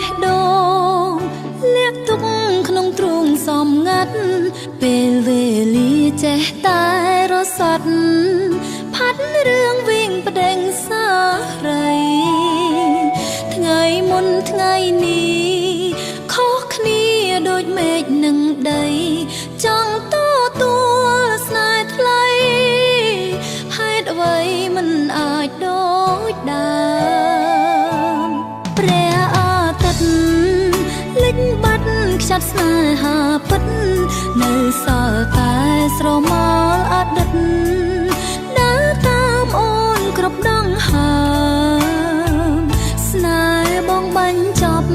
ះដូងលាក់ទុកក្នុងទ្រូងសំងាត់ពេលវេលាចេះតែរសាត់ផាត់រឿងវិញប្តេងសារីថ្ងៃមុនថ្ងៃនេះខុសគ្នាដូចមេឃនឹងដីចង់ទទួលស្នេហ៍ថ្លៃហេតុអ្វីមិនអាចដូចដើមព្រះអាទិត្យលិចបាត់ខ្ចាត់ស្នេហាពិតនៅសល់តែស្រមោលអតីតដើរតាមអូនគ្រប់ដងហើមស្នេហ៍បងបញ្ចប់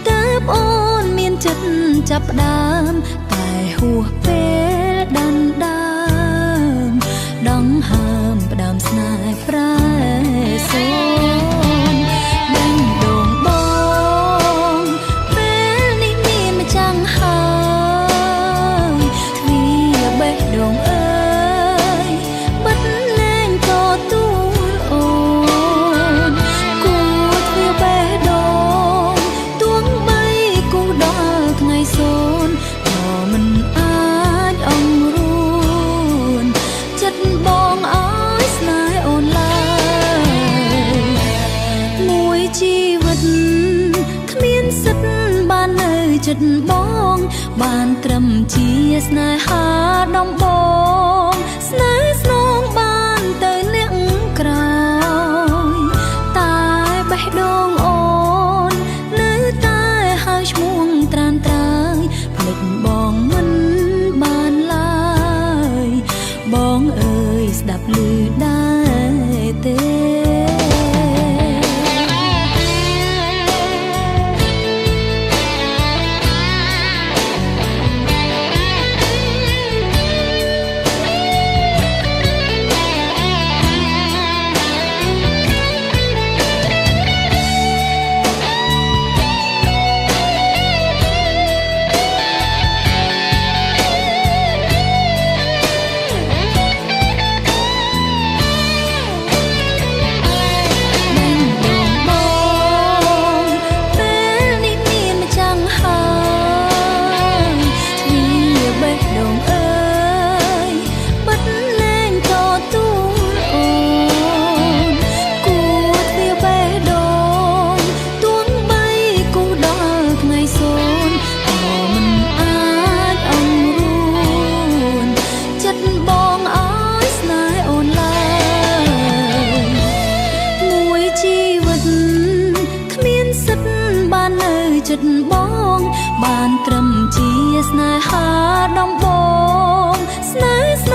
ទើបអូនមានចិត្តចាប់ផ្ដើមតែហួសពេលដណ្ដើមដងហើមផ្ដើមស្នេហ៍ប្រែសូនដេញដូងបងពេលនេះមានម្ចាំងហើយទ្វារបេះដូងអើយបិទលែងក៏ទួលអូនគួរទ្វារបេះដូងទួងបីគូដល់ថ្ងៃសូនក៏មិនអាចអង្រួនចិត្តបងអើយស្នេហ៍អូនឡើយមួយជីវិតគ្មានសិទ្ធបាននៅចិត្តបងបានត្រឹមជាស្នេហាដំបងស្នេហ៍ស្នងបានទៅអ្នកក្រោយតែបេះដូងអូននៅតែហើយឈ្មោះត្រានត្រើយភ្លេចបងមិនបានឡើយបងអើយស្ដាប់ឮដែរទេចិត្តបងបានត្រឹមជាស្នេហាដំបងស្នេហ៍ស្ន